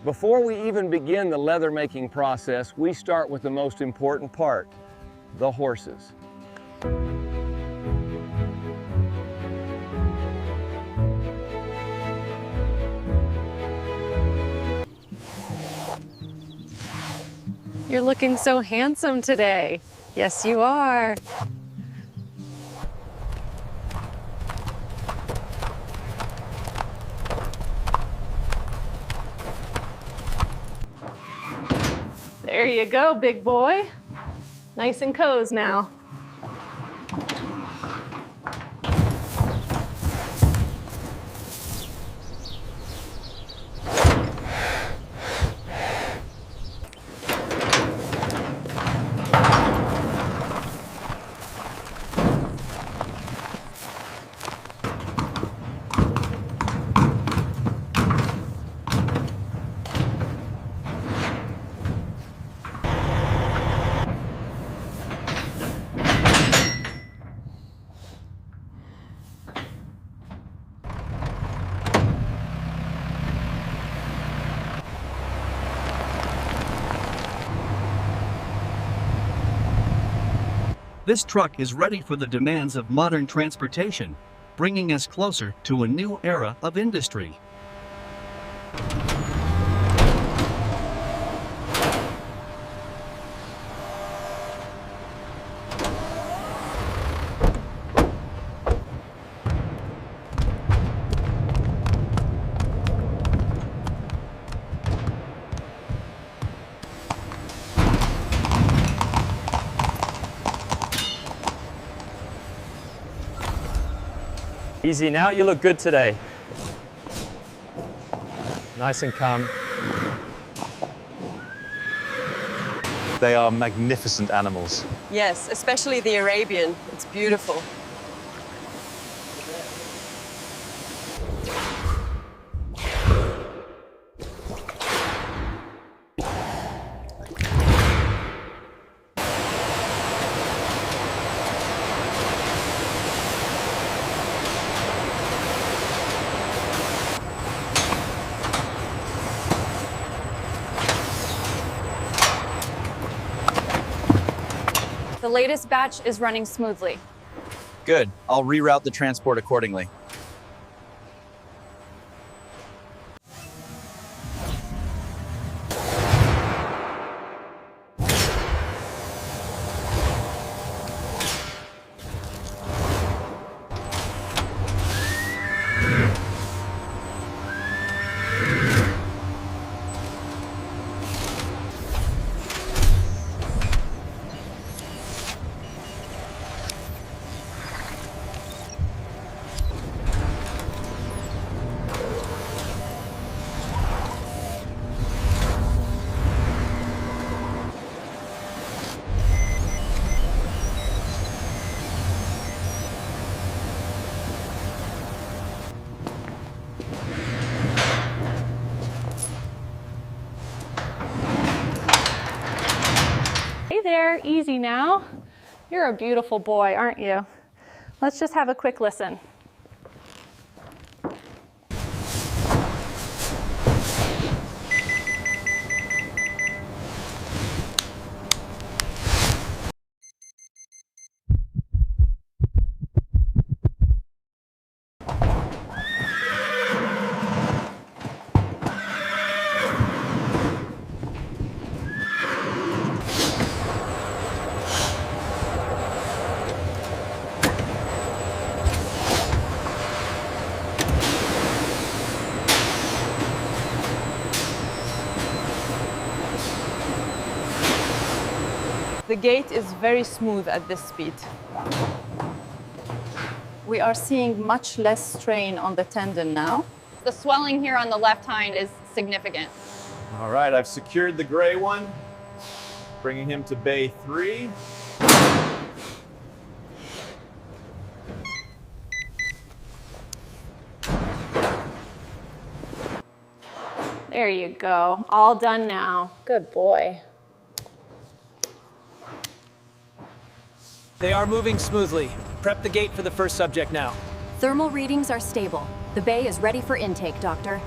Before we even begin the leather making process, we start with the most important part, the horses. You're looking so handsome today. Yes, you are. There you go, big boy. Nice and cozy now. This truck is ready for the demands of modern transportation, bringing us closer to a new era of industry. Easy now, you look good today. Nice and calm. They are magnificent animals. Yes, especially the Arabian. It's beautiful. The latest batch is running smoothly. Good. I'll reroute the transport accordingly. Hey there, easy now. You're a beautiful boy, aren't you? Let's just have a quick listen. The gate is very smooth at this speed. We are seeing much less strain on the tendon now. The swelling here on the left hind is significant. All right, I've secured the gray one, bringing him to bay 3. There you go, all done now. Good boy. They are moving smoothly. Prep the gate for the first subject now. Thermal readings are stable. The bay is ready for intake, Doctor.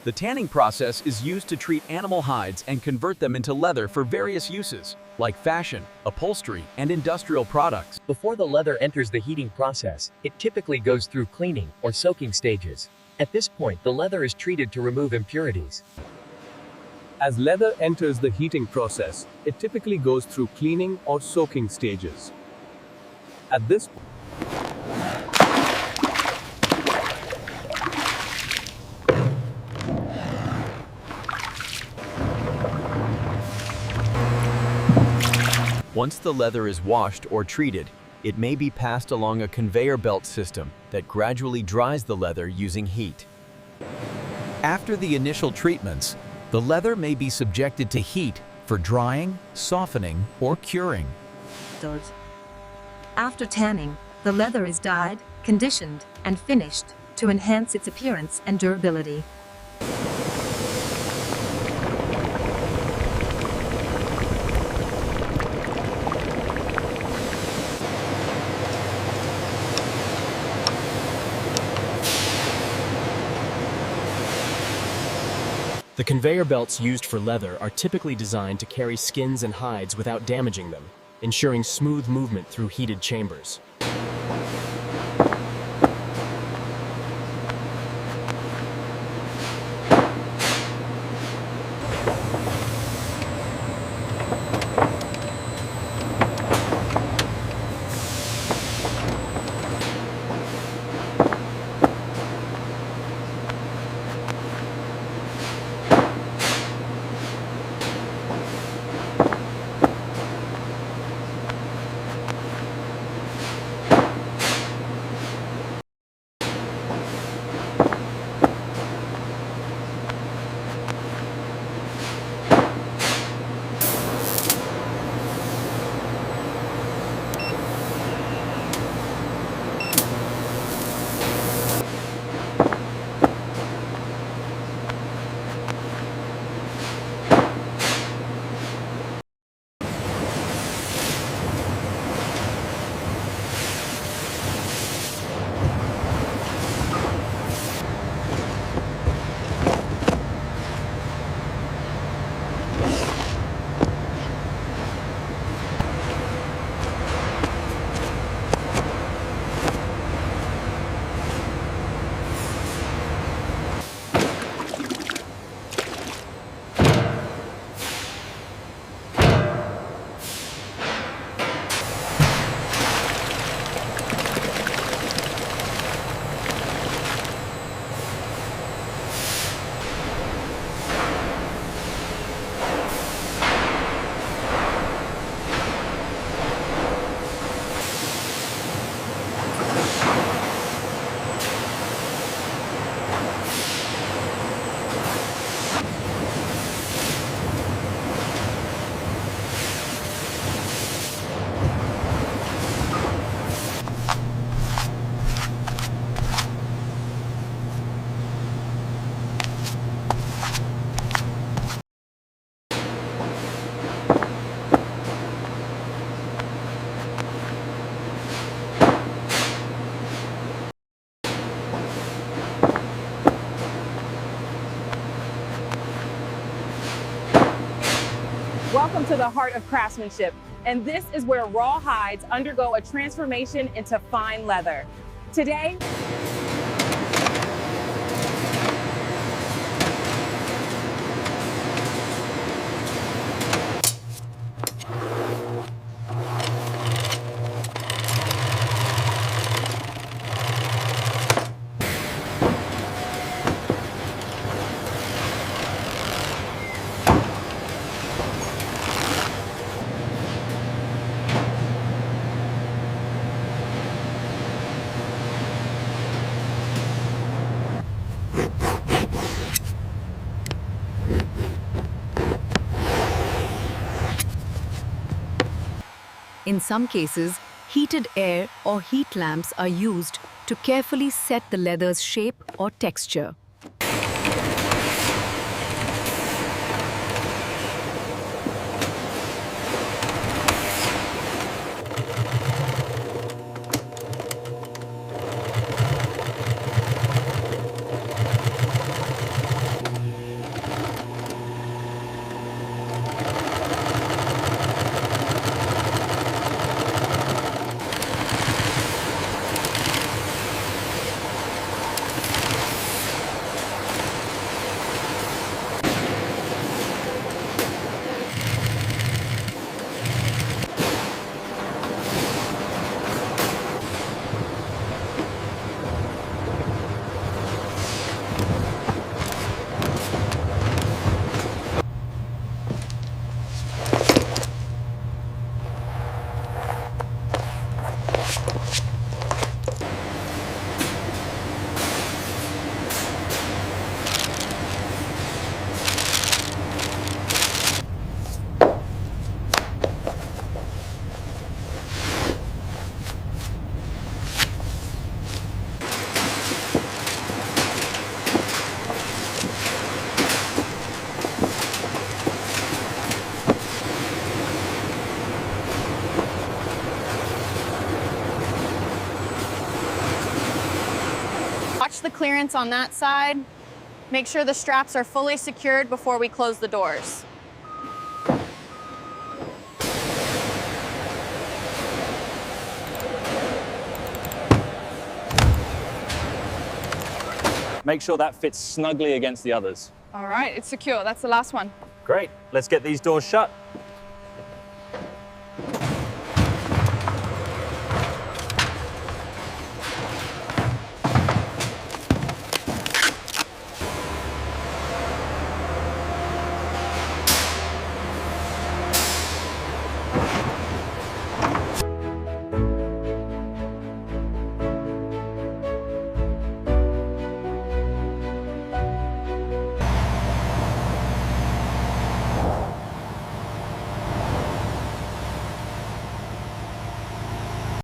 The tanning process is used to treat animal hides and convert them into leather for various uses, like fashion, upholstery, and industrial products. Before the leather enters the heating process, it typically goes through cleaning or soaking stages. At this point, the leather is treated to remove impurities. As leather enters the heating process, it typically goes through cleaning or soaking stages. At this point, once the leather is washed or treated, it may be passed along a conveyor belt system that gradually dries the leather using heat. After the initial treatments, the leather may be subjected to heat for drying, softening, or curing. After tanning, the leather is dyed, conditioned, and finished to enhance its appearance and durability. The conveyor belts used for leather are typically designed to carry skins and hides without damaging them, ensuring smooth movement through heated chambers. Welcome to the heart of craftsmanship, and this is where raw hides undergo a transformation into fine leather. Today, in some cases, heated air or heat lamps are used to carefully set the leather's shape or texture. the clearance on that side. Make sure the straps are fully secured before we close the doors. Make sure that fits snugly against the others. All right, it's secure. That's the last one. Great. Let's get these doors shut.